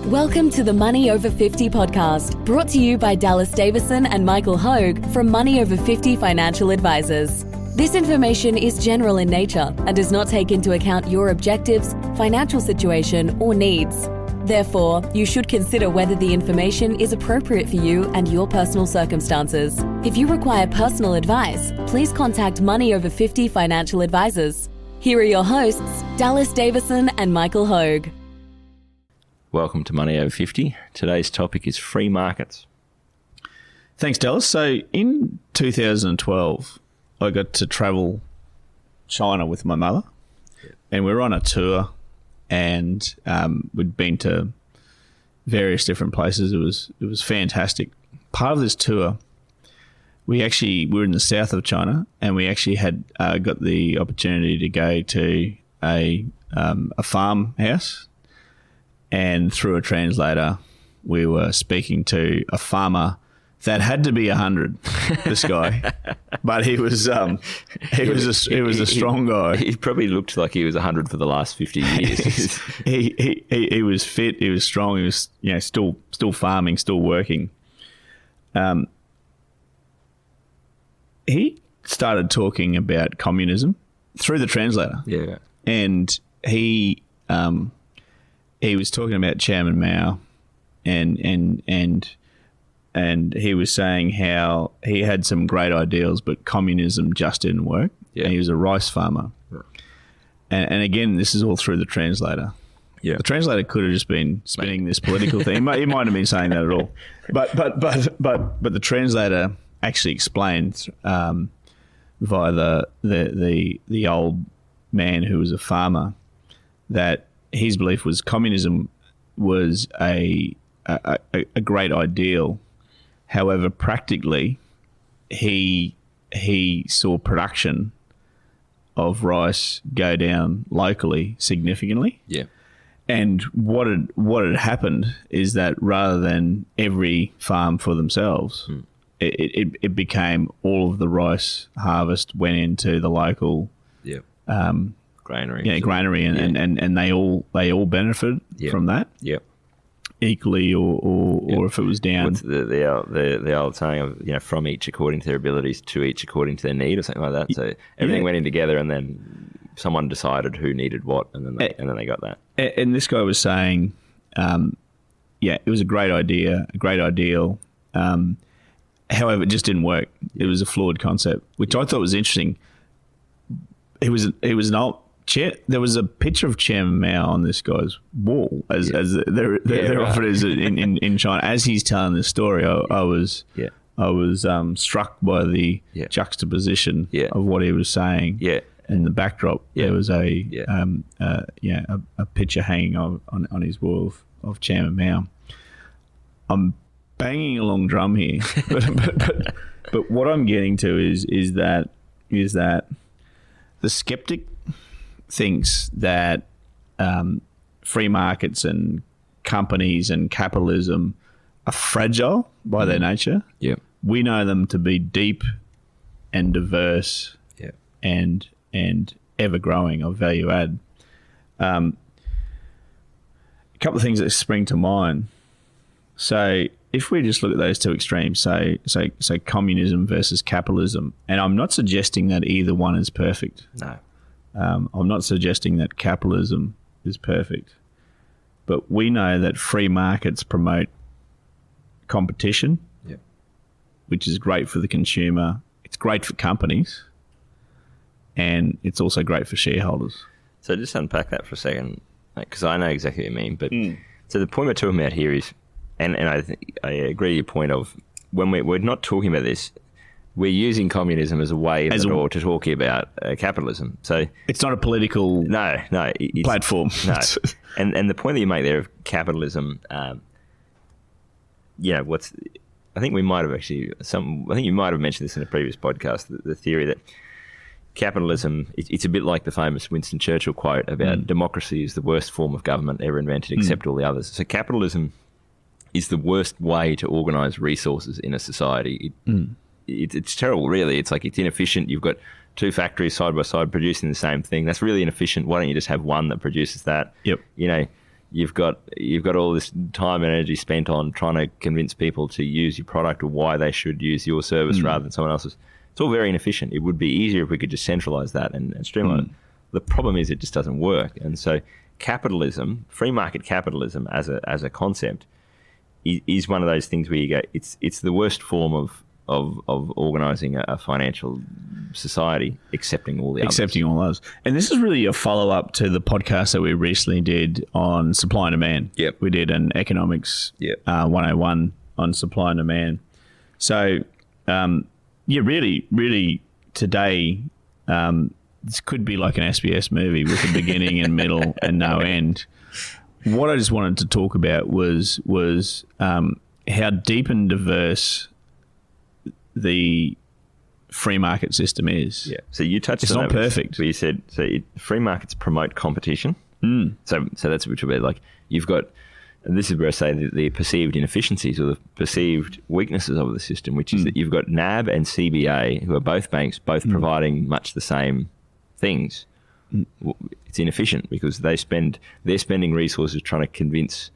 Welcome to the Money Over 50 podcast, brought to you by Dallas Davison and Michael Hogue from Money Over 50 Financial Advisors. This information is general in nature and does not take into account your objectives, financial situation, or needs. Therefore, you should consider whether the information is appropriate for you and your personal circumstances. If you require personal advice, please contact Money Over 50 Financial Advisors. Here are your hosts, Dallas Davison and Michael Hogue. Welcome to Money Over 50. Today's topic is free markets. Thanks, Dallas. So in 2012, I got to travel China with my mother, and we were on a tour, and we'd been to various different places. It was fantastic. Part of this tour, we were in the south of China, and we actually had got the opportunity to go to a farmhouse. And through a translator, we were speaking to a farmer that had to be 100. This guy, but he was a strong guy. He probably looked like he was 100 for the last 50 years. he was fit. He was strong. He was still farming, still working. He started talking about communism through the translator. Yeah, and he was talking about Chairman Mao, and he was saying how he had some great ideals, but communism just didn't work. Yeah. And he was a rice farmer. Yeah. And again, this is all through the translator. Yeah. The translator could have just been spinning this political thing. He might have been saying that at all. But the translator actually explained via the old man who was a farmer that his belief was communism was a great ideal. However, practically, he saw production of rice go down locally significantly. Yeah. And what had happened is that rather than every farm for themselves, it became all of the rice harvest went into the local granary. Yeah, granary, and they all benefited from that. Yep. Equally, or if it was down. What's the old saying of from each according to their abilities, to each according to their need, or something like that. So everything went in together, and then someone decided who needed what, and then they got that. And this guy was saying, it was a great idea, a great ideal. However, it just didn't work. It was a flawed concept, which I thought was interesting. It was an old. There was a picture of Chairman Mao on this guy's wall as they're offered as in China. As he's telling this story, I was struck by the juxtaposition of what he was saying. Yeah. In the backdrop, there was a picture hanging on his wall of Chairman Mao. I'm banging a long drum here, but what I'm getting to is that the skeptic thinks that free markets and companies and capitalism are fragile by their nature. Yeah. We know them to be deep and diverse and ever growing of value add. A couple of things that spring to mind. So if we just look at those two extremes, so communism versus capitalism, and I'm not suggesting that either one is perfect. No. I'm not suggesting that capitalism is perfect, but we know that free markets promote competition, which is great for the consumer. It's great for companies, and it's also great for shareholders. So just unpack that for a second, because I know exactly what you mean. But so the point we're talking about here is, and I agree with your point of when we're not talking about this. We're using communism as a way to talk about capitalism. So it's not a political platform. No. And the point that you make there of capitalism, I think we might have I think you might have mentioned this in a previous podcast, the theory that capitalism, it's a bit like the famous Winston Churchill quote about democracy is the worst form of government ever invented except all the others. So capitalism is the worst way to organise resources in a society. It's terrible, really. It's like it's inefficient. You've got two factories side by side producing the same thing. That's really inefficient. Why don't you just have one that produces that? Yep. you've got all this time and energy spent on trying to convince people to use your product or why they should use your service rather than someone else's. It's all very inefficient. It would be easier if we could just centralize that and streamline it. The problem is it just doesn't work. And so capitalism, free market capitalism as a concept is one of those things where you go, it's the worst form of organising a financial society, accepting all the others. Accepting all others. And this is really a follow-up to the podcast that we recently did on supply and demand. Yep. We did an economics 101 on supply and demand. So, really, really today, this could be like an SBS movie with a beginning and middle and no end. What I just wanted to talk about was how deep and diverse the free market system is. Yeah. So you touched it's on not perfect. Where you said free markets promote competition. So that's which will be like you've got, and this is where I say the perceived inefficiencies or the perceived weaknesses of the system, which is that you've got NAB and CBA, who are both banks, both providing much the same things. It's inefficient because they're spending resources trying to convince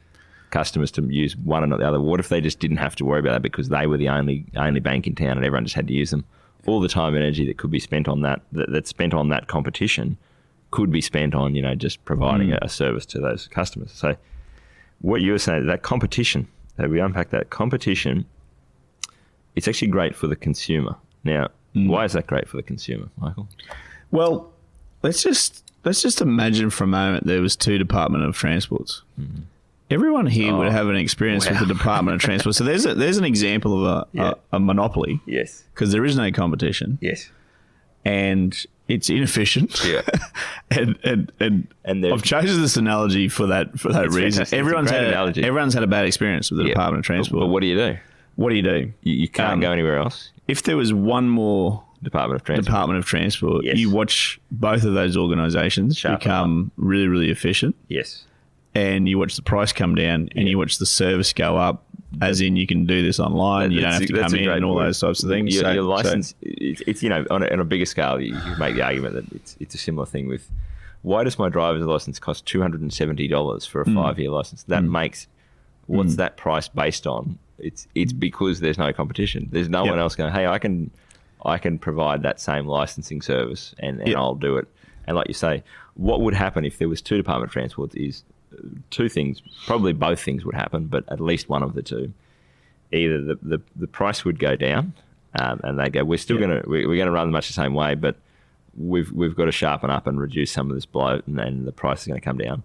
customers to use one and not the other. What if they just didn't have to worry about that because they were the only bank in town and everyone just had to use them? All the time and energy that could be spent on that's spent on that competition could be spent on, just providing a service to those customers. So what you were saying, that competition, we unpack that competition, it's actually great for the consumer. Now, why is that great for the consumer, Michael? Well, let's just imagine for a moment there was two Department of Transports. Everyone here would have an experience with the Department of Transport. So there's an example of a monopoly. Yes. Because there is no competition. Yes. And it's inefficient. Yeah. and I've chosen this analogy for that reason. Fantastic. Everyone's had a bad experience with the Department of Transport. But what do you do? What do you do? You can't go anywhere else. If there was one more Department of Transport, you watch both of those organisations become really, really efficient. Yes. And you watch the price come down and you watch the service go up, as in you can do this online, you don't have to come in and all those types of things. Your license, it's on a bigger scale, you make the argument that it's a similar thing with, why does my driver's license cost $270 for a 5-year license? That makes, what's that price based on? It's because there's no competition. There's no one else going, hey, I can provide that same licensing service and I'll do it. And like you say, what would happen if there was two Department of Transport is two things, probably both things would happen, but at least one of the two. Either the price would go down and they go, we're going to run much the same way, but we've got to sharpen up and reduce some of this bloat and the price is going to come down.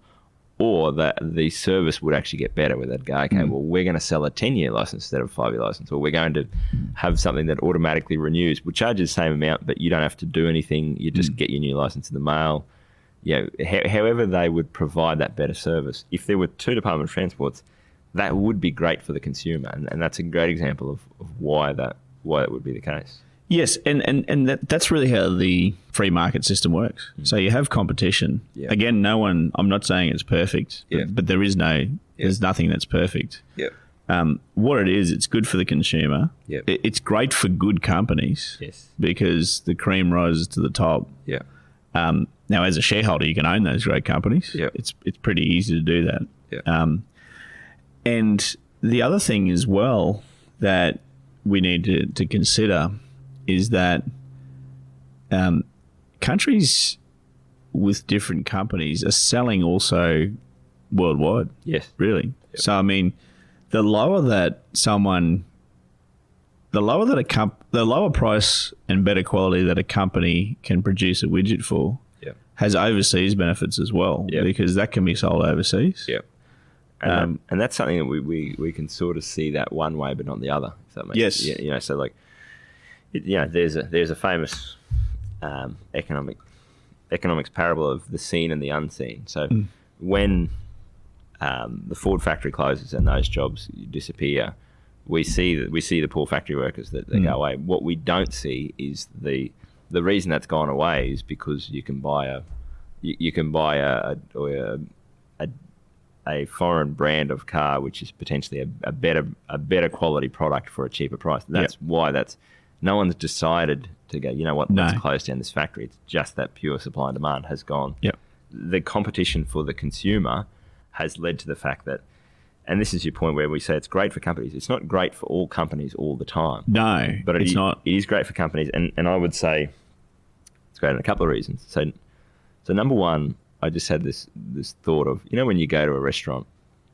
Or that the service would actually get better, where they'd go, okay, well, we're going to sell a 10-year license instead of a 5-year license, or we're going to have something that automatically renews. We'll charge you the same amount, but you don't have to do anything. You just get your new license in the mail. However they would provide that better service. If there were two Department of Transports, that would be great for the consumer, and that's a great example of why that would be the case. Yes, and that's really how the free market system works. So you have competition. Yeah. Again, I'm not saying it's perfect, but there's nothing that's perfect. Yeah. What it is, it's good for the consumer. Yep. It's great for good companies. Yes. Because the cream rises to the top. Yeah. Now, as a shareholder, you can own those great companies. Yep. It's pretty easy to do that. Yeah. And the other thing as well that we need to consider is that countries with different companies are selling also worldwide. Yes. Really. Yep. So, I mean, the lower price and better quality that a company can produce a widget for has overseas benefits as well, because that can be sold overseas. Yeah. And that's something that we can sort of see that one way, but not the other. If that makes sense. So like, there's a famous economics parable of the seen and the unseen. So when the Ford factory closes and those jobs disappear, we see the poor factory workers that go away. What we don't see is the reason that's gone away is because you can buy a foreign brand of car which is potentially a better quality product for a cheaper price. That's why no one's decided to go, you know what, let's close down this factory. It's just that pure supply and demand has gone. Yep. The competition for the consumer has led to the fact that, and this is your point where we say it's great for companies. It's not great for all companies all the time. No, but it's not. It is great for companies, and I would say it's great in a couple of reasons. So number one, I just had this thought of, when you go to a restaurant,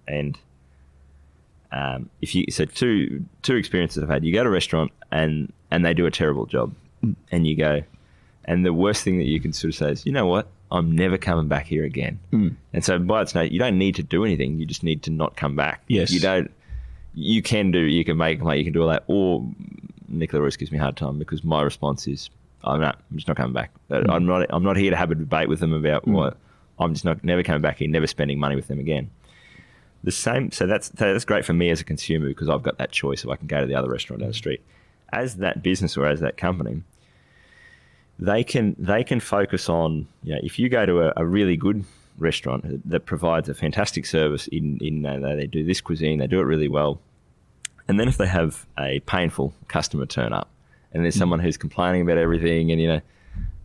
and two experiences I've had. You go to a restaurant and they do a terrible job, and you go, and the worst thing that you can sort of say is, you know what? I'm never coming back here again. And so by its nature, you don't need to do anything. You just need to not come back. Yes. You can make a complaint, you can do all that. Or Nicola always gives me a hard time because my response is, I'm just not coming back. I'm not here to have a debate with them about what. I'm just never coming back here, never spending money with them again. The same. So that's great for me as a consumer because I've got that choice if I can go to the other restaurant down the street. As that business or as that company, they can focus on, if you go to a really good restaurant that provides a fantastic service they do this cuisine, they do it really well, and then if they have a painful customer turn up and there's someone who's complaining about everything, and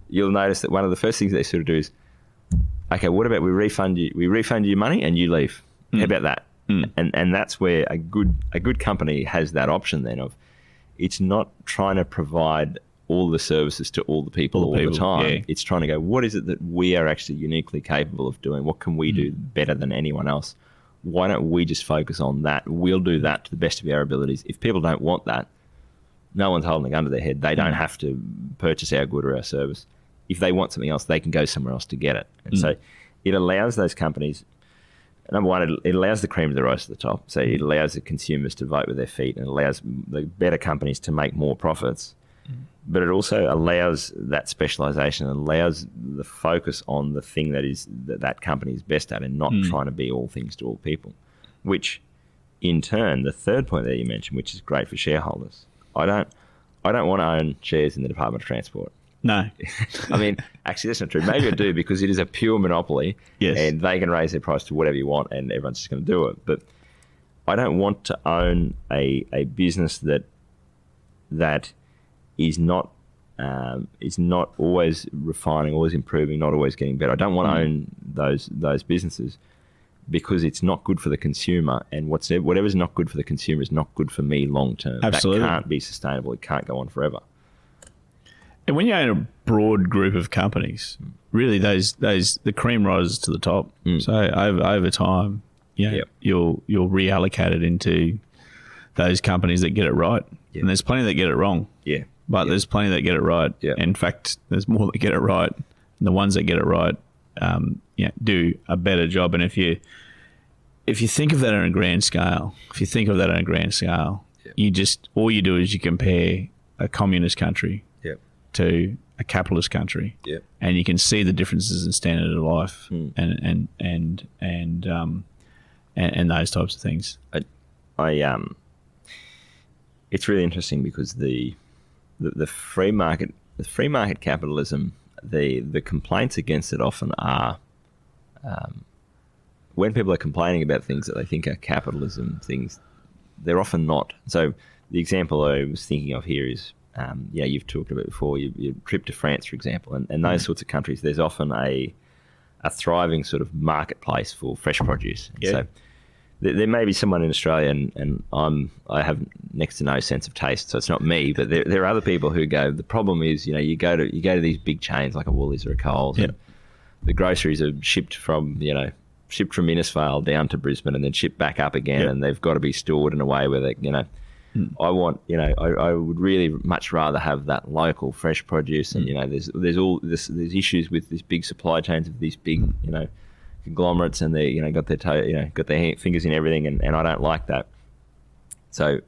you'll notice that one of the first things they sort of do is, okay, what about we refund you your money and you leave? How about that? And that's where a good company has that option then of, it's not trying to provide all the services to all the people all the time. Yeah. It's trying to go, what is it that we are actually uniquely capable of doing? What can we do better than anyone else? Why don't we just focus on that? We'll do that to the best of our abilities. If people don't want that, no one's holding a gun to their head. They don't have to purchase our good or our service. If they want something else, they can go somewhere else to get it. And so it allows those companies, number one, it allows the cream to rise to the top. So it allows the consumers to vote with their feet, and it allows the better companies to make more profits. But it also allows that specialisation, and allows the focus on the thing that company is best at, and not trying to be all things to all people. Which, in turn, the third point that you mentioned, which is great for shareholders. I don't want to own shares in the Department of Transport. No. I mean, actually, that's not true. Maybe I do, because it is a pure monopoly. Yes. And they can raise their price to whatever you want, and everyone's just going to do it. But I don't want to own a business that is not always refining, always improving, not always getting better. I don't want to own those businesses, because it's not good for the consumer, and whatever's not good for the consumer is not good for me long term. Absolutely. That can't be sustainable. It can't go on forever. And when you own a broad group of companies, really the cream rises to the top. So over time, you'll reallocate it into those companies that get it right. And there's plenty that get it wrong. Yeah. But there's plenty that get it right. Yeah. In fact, there's more that get it right. And the ones that get it right do a better job. And if you think of that on a grand scale, all you do is you compare a communist country to a capitalist country, and you can see the differences in standard of life and those types of things. It's really interesting because the free market capitalism, the complaints against it often are when people are complaining about things that they think are capitalism things, they're often not. So the example I was thinking of here is, you've talked about it before, your trip to France, for example, and those sorts of countries, there's often a thriving sort of marketplace for fresh produce. Yeah. So there may be someone in Australia, and I have next to no sense of taste, so it's not me, but there are other people who go, the problem is, you go to these big chains like a Woolies or a Coles, and the groceries are shipped from Innisfail down to Brisbane and then shipped back up again, and they've got to be stored in a way where they, I would really much rather have that local fresh produce, and there's issues with this big supply chains of these big conglomerates, and they got their fingers in everything, and I don't like that. So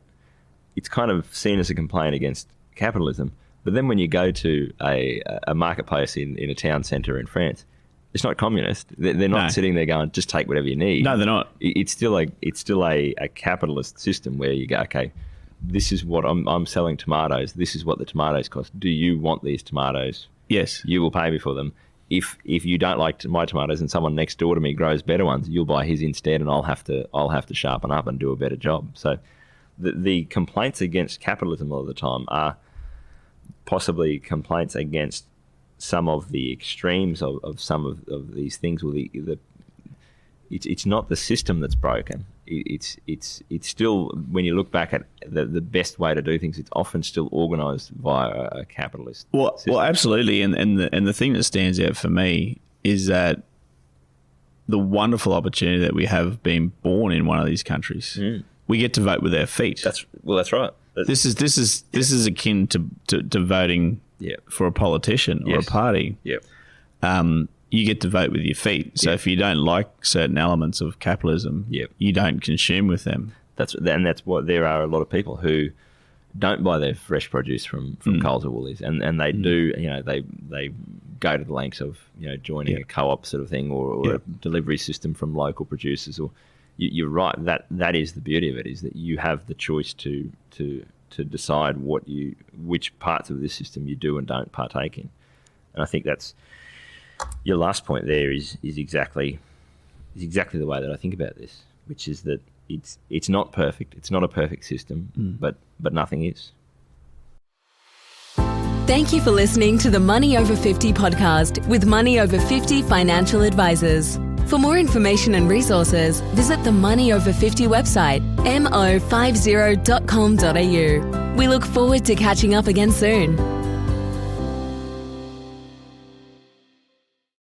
it's kind of seen as a complaint against capitalism. But then when you go to a marketplace in a town centre in France, it's not communist. They're not sitting there going, just take whatever you need. No, they're not. It's still a capitalist system where you go, okay, this is what I'm selling tomatoes. This is what the tomatoes cost. Do you want these tomatoes? Yes. You will pay me for them. If you don't like my tomatoes and someone next door to me grows better ones, you'll buy his instead, and I'll have to sharpen up and do a better job. So the complaints against capitalism a lot of the time are possibly complaints against some of the extremes of some of these things, or it's not the system that's broken. It's still, when you look back at the best way to do things, it's often still organised via a capitalist system. Well, absolutely. And the thing that stands out for me is that the wonderful opportunity that we have being born in one of these countries. We get to vote with our feet. That's right. This is akin to voting for a politician or a party. Yep. You get to vote with your feet. So if you don't like certain elements of capitalism, you don't consume with them. That's what there are a lot of people who don't buy their fresh produce from Coles or Woolies, and they do. They go to the lengths of joining a co-op sort of thing or a delivery system from local producers. Or you're right. That is the beauty of it, is that you have the choice to decide which parts of this system you do and don't partake in. And I think that's your last point there is exactly the way that I think about this, which is that it's not perfect. It's not a perfect system, but nothing is. Thank you for listening to the Money Over 50 podcast with Money Over 50 financial advisors. For more information and resources, visit the Money Over 50 website, mo50.com.au. We look forward to catching up again soon.